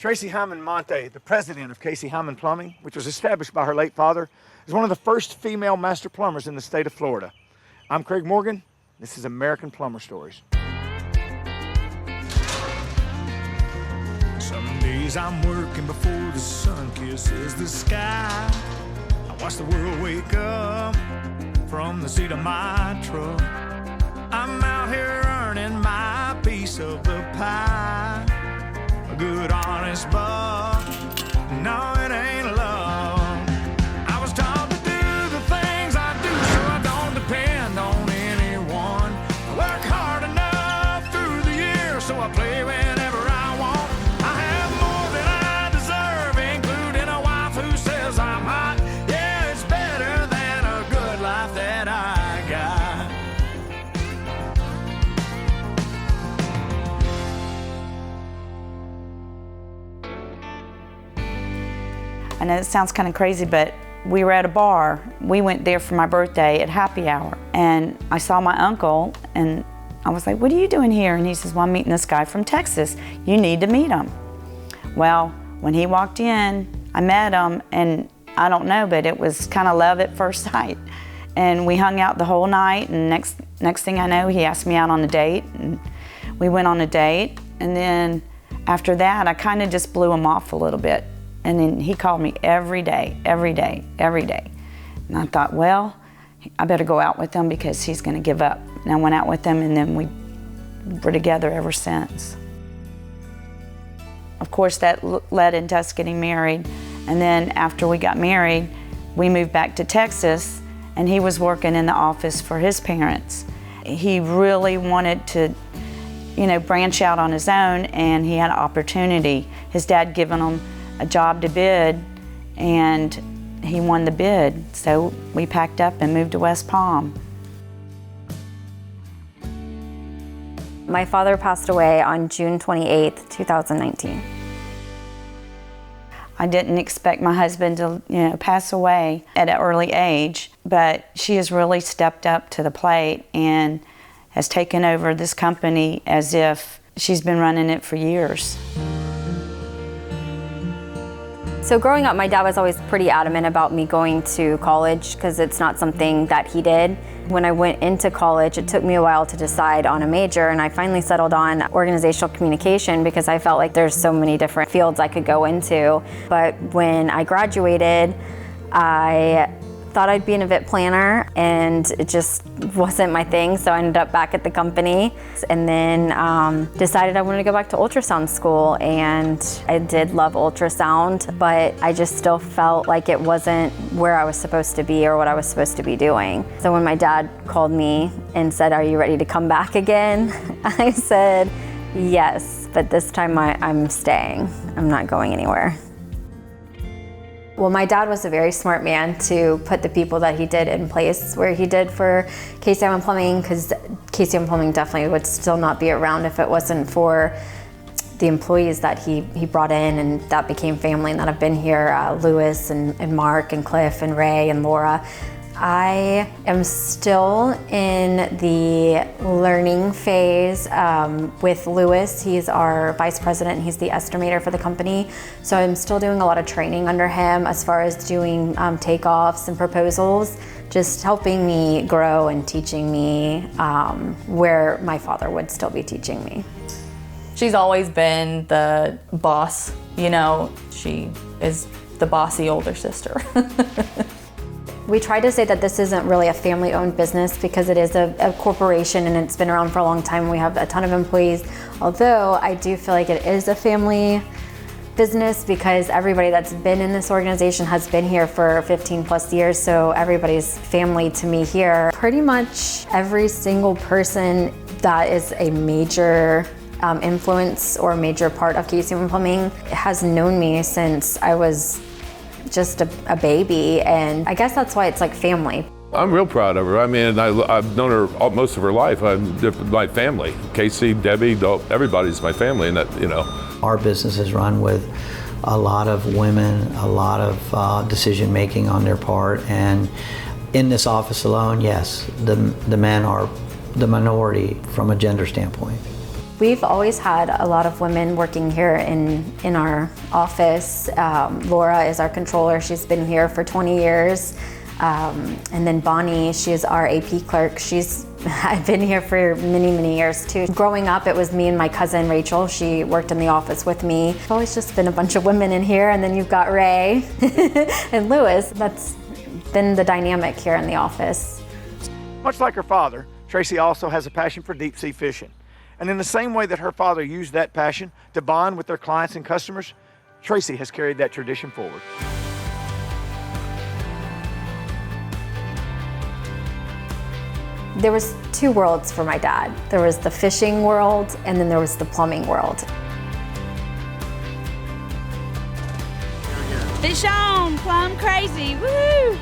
Tracey Hyman-Montee, the president of Tracey Hyman Plumbing, which was established by her late father, is one of the first female master plumbers in the state of Florida. I'm Craig Morgan. This is American Plumber Stories. Some days I'm working before the sun kisses the sky. I watch the world wake up from the seat of my truck. I'm out here earning my piece of the pie. A good honest buck, no it ain't love. I was taught to do the things I do so I don't depend on anyone. I work hard enough through the years so I play whenever I want. I have more than I deserve, including a wife who says I'm hot. Yeah, it's better than a good life that I got. I know it sounds kind of crazy, but we were at a bar. We went there for my birthday at happy hour, and I saw my uncle, and I was like, what are you doing here? And he says, well, I'm meeting this guy from Texas. You need to meet him. Well, when he walked in, I met him, and I don't know, but it was kind of love at first sight. And we hung out the whole night, and next thing I know, he asked me out on a date, and we went on a date. And then after that, I kind of just blew him off a little bit. And then he called me every day, every day, every day. And I thought, well, I better go out with him because he's gonna give up. And I went out with him, and then we were together ever since. Of course, that led into us getting married. And then after we got married, we moved back to Texas, and he was working in the office for his parents. He really wanted to, branch out on his own, and he had an opportunity. His dad given him a job to bid, and he won the bid. So we packed up and moved to West Palm. My father passed away on June 28th, 2019. I didn't expect my husband to, pass away at an early age, but she has really stepped up to the plate and has taken over this company as if she's been running it for years. So growing up, my dad was always pretty adamant about me going to college because it's not something that he did. When I went into college, it took me a while to decide on a major, and I finally settled on organizational communication because I felt like there's so many different fields I could go into. But when I graduated, I thought I'd be an event planner, and it just wasn't my thing, so I ended up back at the company, and then decided I wanted to go back to ultrasound school. And I did love ultrasound, but I just still felt like it wasn't where I was supposed to be or what I was supposed to be doing. So when my dad called me and said, are you ready to come back again? I said, yes, but this time I'm staying. I'm not going anywhere. Well, my dad was a very smart man to put the people that he did in place where he did for Tracey Hyman Plumbing, because Tracey Hyman Plumbing definitely would still not be around if it wasn't for the employees that he brought in, and that became family, and that have been here, Lewis and Mark and Cliff and Ray and Laura. I am still in the learning phase with Lewis. He's our vice president. He's the estimator for the company. So I'm still doing a lot of training under him as far as doing takeoffs and proposals, just helping me grow and teaching me where my father would still be teaching me. She's always been the boss, she is the bossy older sister. We try to say that this isn't really a family-owned business because it is a corporation and it's been around for a long time. We have a ton of employees, although I do feel like it is a family business because everybody that's been in this organization has been here for 15 plus years, so everybody's family to me here. Pretty much every single person that is a major influence or major part of Tracey Hyman Plumbing has known me since I was just a baby, and I guess that's why it's like family. I'm real proud of her. I mean, I've known her most of her life. My family, Casey, Debbie, everybody's my family, and that, Our business is run with a lot of women, a lot of decision making on their part, and in this office alone, yes, the men are the minority from a gender standpoint. We've always had a lot of women working here in our office. Laura is our controller. She's been here for 20 years. And then Bonnie, she's our AP clerk. I've been here for many, many years too. Growing up, it was me and my cousin Rachel. She worked in the office with me. It's always just been a bunch of women in here, and then you've got Ray and Lewis. That's been the dynamic here in the office. Much like her father, Tracey also has a passion for deep sea fishing. And in the same way that her father used that passion to bond with their clients and customers, Tracey has carried that tradition forward. There was two worlds for my dad. There was the fishing world, and then there was the plumbing world. Fish on, plumb crazy, woo!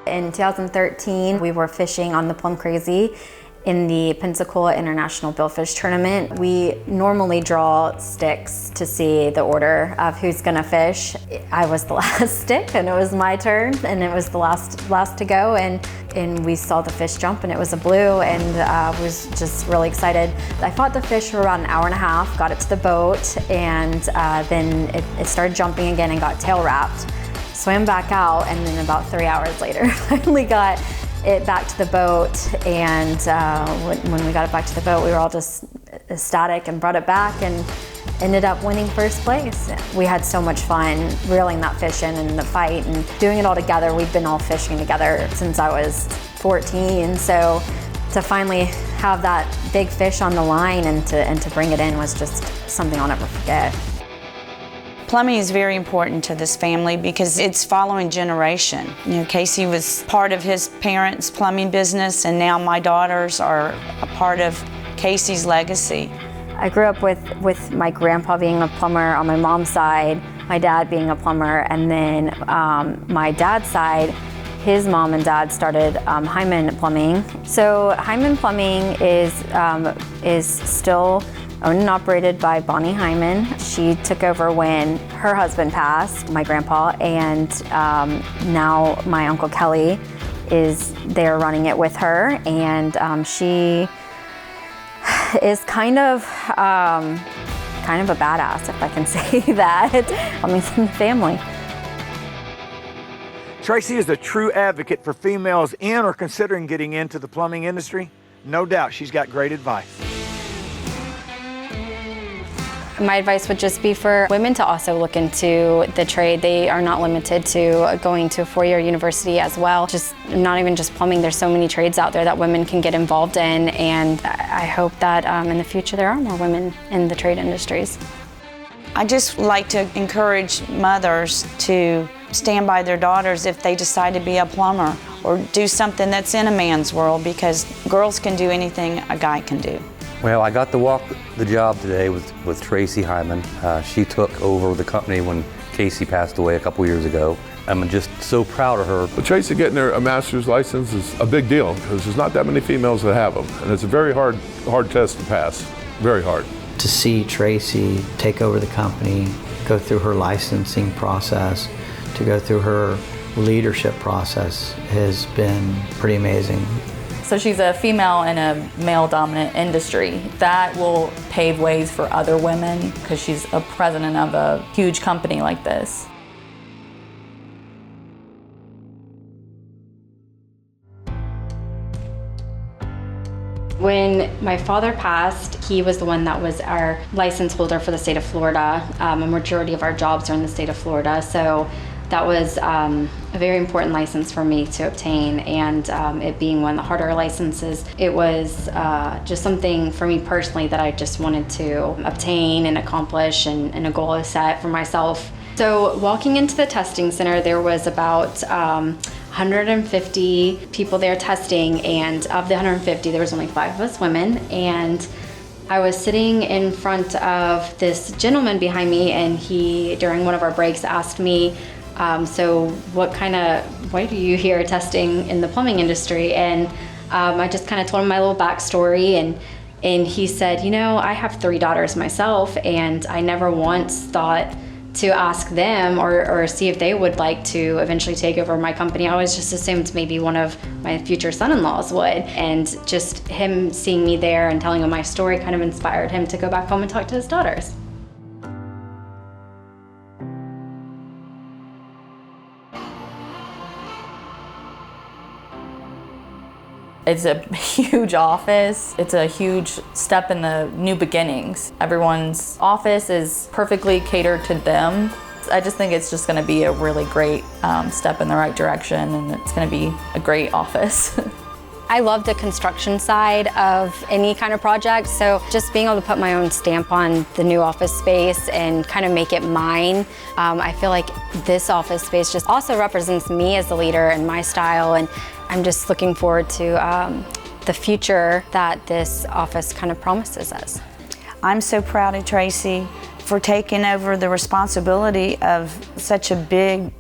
In 2013, we were fishing on the Plumb Crazy in the Pensacola International Billfish Tournament. We normally draw sticks to see the order of who's gonna fish. I was the last stick, and it was my turn, and it was the last to go, and we saw the fish jump, and it was a blue, and was just really excited. I fought the fish for about an hour and a half, got it to the boat, and then it started jumping again and got tail wrapped. Swam back out, and then about 3 hours later, finally got it back to the boat. And when we got it back to the boat, we were all just ecstatic and brought it back and ended up winning first place. We had so much fun reeling that fish in and the fight and doing it all together. We've been all fishing together since I was 14, so to finally have that big fish on the line and to bring it in was just something I'll never forget. Plumbing is very important to this family because it's following generation. You know, Casey was part of his parents' plumbing business, and now my daughters are a part of Casey's legacy. I grew up with my grandpa being a plumber on my mom's side, my dad being a plumber, and then my dad's side, his mom and dad started Hyman Plumbing. So Hyman Plumbing is still owned and operated by Bonnie Hyman. She took over when her husband passed, my grandpa, and now my Uncle Kelly is there running it with her, and she is kind of a badass, if I can say that. I mean, it's in the family. Tracey is a true advocate for females in or considering getting into the plumbing industry. No doubt she's got great advice. My advice would just be for women to also look into the trade. They are not limited to going to a four-year university as well. Just not even just plumbing. There's so many trades out there that women can get involved in, and I hope that in the future there are more women in the trade industries. I just like to encourage mothers to stand by their daughters if they decide to be a plumber or do something that's in a man's world, because girls can do anything a guy can do. Well, I got to walk the job today with Tracey Hyman. She took over the company when Casey passed away a couple years ago. I'm just so proud of her. But Tracey getting a master's license is a big deal because there's not that many females that have them. And it's a very hard test to pass, very hard. To see Tracey take over the company, go through her licensing process, to go through her leadership process has been pretty amazing. So she's a female in a male-dominant industry. That will pave ways for other women because she's a president of a huge company like this. When my father passed, he was the one that was our license holder for the state of Florida. A majority of our jobs are in the state of Florida, so that was a very important license for me to obtain, and it being one of the harder licenses, it was just something for me personally that I just wanted to obtain and accomplish, and a goal I set for myself. So walking into the testing center, there was about 150 people there testing, and of the 150, there was only 5 of us women, and I was sitting in front of this gentleman behind me, and he, during one of our breaks, asked me, so what are you here testing in the plumbing industry? And I just kind of told him my little backstory, and he said, you know, I have 3 daughters myself, and I never once thought to ask them or see if they would like to eventually take over my company. I always just assumed maybe one of my future son-in-laws would. And just him seeing me there and telling him my story kind of inspired him to go back home and talk to his daughters. It's a huge office. It's a huge step in the new beginnings. Everyone's office is perfectly catered to them. I just think it's just going to be a really great step in the right direction, and it's going to be a great office. I love the construction side of any kind of project, so just being able to put my own stamp on the new office space and kind of make it mine, I feel like this office space just also represents me as a leader and my style, and I'm just looking forward to the future that this office kind of promises us. I'm so proud of Tracey for taking over the responsibility of such a big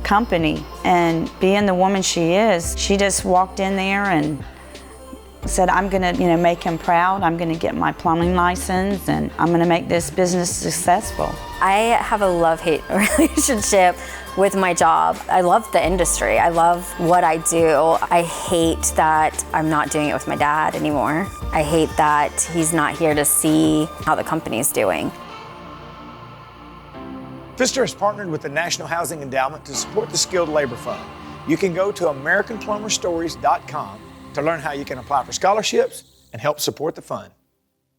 company and being the woman she is. She just walked in there and said, I'm gonna, make him proud. I'm gonna get my plumbing license, and I'm gonna make this business successful. I have a love-hate relationship with my job. I love the industry. I love what I do. I hate that I'm not doing it with my dad anymore. I hate that he's not here to see how the company's doing. Pfister has partnered with the National Housing Endowment to support the Skilled Labor Fund. You can go to AmericanPlumberStories.com to learn how you can apply for scholarships and help support the fund.